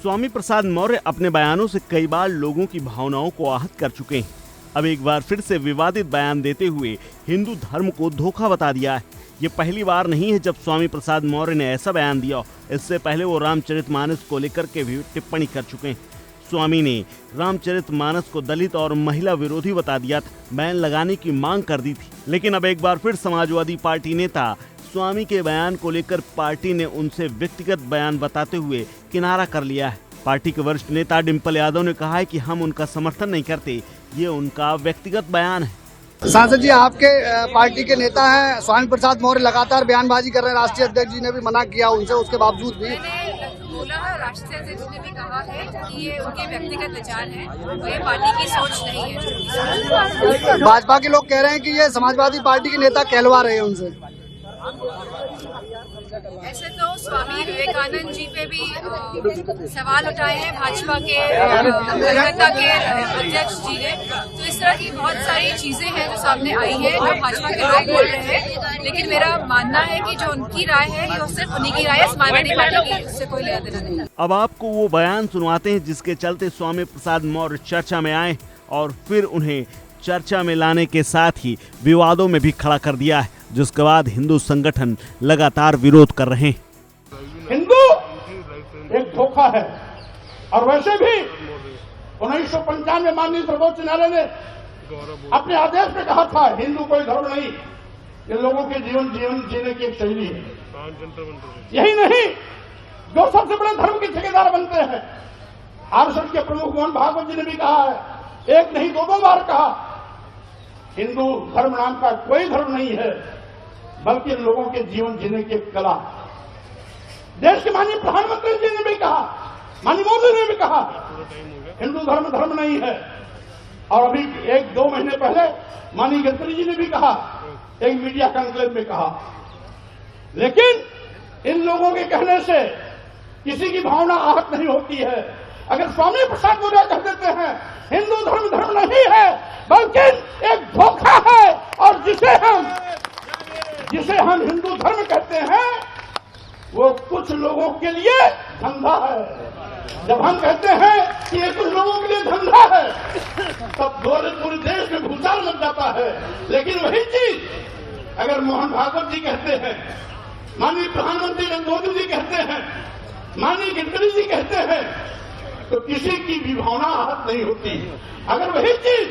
स्वामी प्रसाद मौर्य अपने बयानों से कई बार लोगों की भावनाओं को आहत कर चुके हैं। अब एक बार फिर से विवादित बयान देते हुए हिंदू धर्म को धोखा बता दिया है। ये पहली बार नहीं है जब स्वामी प्रसाद मौर्य ने ऐसा बयान दिया। इससे पहले वो रामचरितमानस को लेकर के भी टिप्पणी कर चुके हैं। स्वामी ने रामचरितमानस को दलित और महिला विरोधी बता दिया था, बैन लगाने की मांग कर दी थी। लेकिन अब एक बार फिर समाजवादी पार्टी नेता स्वामी के बयान को लेकर पार्टी ने उनसे व्यक्तिगत बयान बताते हुए किनारा कर लिया है। पार्टी के वरिष्ठ नेता डिंपल यादव ने कहा है कि हम उनका समर्थन नहीं करते, ये उनका व्यक्तिगत बयान है। सांसद जी, आपके पार्टी के नेता हैं स्वामी प्रसाद मौर्य, लगातार बयानबाजी कर रहे हैं। राष्ट्रीय अध्यक्ष जी ने भी मना किया उनसे, उसके बावजूद भी बोला है। राष्ट्रीय अध्यक्ष ने भी कहा है कि ये उनके व्यक्तिगत विचार हैं और ये पार्टी की सोच नहीं है। भाजपा के लोग कह रहे हैं कि ये समाजवादी पार्टी के नेता कहलवा रहे हैं उनसे। ऐसे तो स्वामी विवेकानंद जी पे भी सवाल उठाए हैं भाजपा के कलकत्ता के अध्यक्ष जी ने। तो इस तरह की बहुत सारी चीजें हैं जो सामने आई है, जो भाजपा के लोग बोल रहे हैं। लेकिन मेरा मानना है कि जो उनकी राय है ये सिर्फ उन्हीं की राय है, समाजवादी पार्टी की इससे कोई लेना देना नहीं। अब आपको वो बयान सुनवाते हैं जिसके चलते स्वामी प्रसाद मौर्य चर्चा में आए और फिर उन्हें चर्चा में लाने के साथ ही विवादों में भी खड़ा कर दिया है, जिसके बाद हिंदू संगठन लगातार विरोध कर रहे हैं। हिंदू एक धोखा है। और वैसे भी 1995 में माननीय सर्वोच्च न्यायालय ने अपने आदेश में कहा था हिंदू कोई धर्म नहीं, ये लोगों के जीवन जीने की एक शैली है। यही नहीं, जो सबसे बड़े धर्म के ठेकेदार बनते हैं, आरएसएस के प्रमुख मोहन भागवत जी ने भी कहा है, एक नहीं दो बार कहा, हिंदू धर्म नाम का कोई धर्म नहीं है, बल्कि लोगों के जीवन जीने की एक कला। देश के माननीय प्रधानमंत्री जी ने भी कहा, माननीय मोदी ने भी कहा, हिंदू धर्म नहीं है। और अभी 1-2 महीने पहले माननीय गडकरी जी ने भी कहा, एक मीडिया कॉन्क्लेव में कहा। लेकिन इन लोगों के कहने से किसी की भावना आहत नहीं होती है। अगर स्वामी प्रसाद मौर्य कह देते हैं हिंदू धर्म नहीं है बल्कि एक धोखा है, और जिसे हम हिंदू धर्म कहते हैं वो कुछ लोगों के लिए धंधा है। जब हम कहते हैं कि ये कुछ लोगों के लिए धंधा है तब पूरे देश में भूचाल मच जाता है। लेकिन वही चीज अगर मोहन भागवत जी कहते हैं, माननीय प्रधानमंत्री नरेंद्र मोदी जी कहते हैं, माननीय गडकरी जी कहते हैं, तो किसी की भी भावना आहत नहीं होती। अगर वही चीज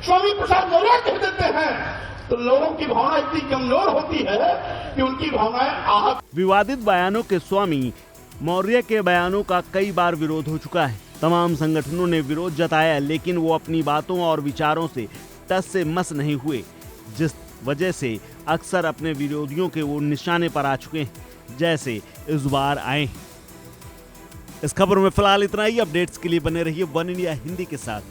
स्वामी प्रसाद मौर्य कह देते हैं तो लोगों की भावना इतनी कमजोर होती है कि उनकी भावनाएं आहत। विवादित बयानों के स्वामी मौर्य के बयानों का कई बार विरोध हो चुका है। तमाम संगठनों ने विरोध जताया, लेकिन वो अपनी बातों और विचारों से टस से मस नहीं हुए, जिस वजह से अक्सर अपने विरोधियों के वो निशाने पर आ चुके हैं, जैसे इस बार आए। इस खबर में फिलहाल इतना ही। अपडेट्स के लिए बने रहिए वन इंडिया हिंदी के साथ।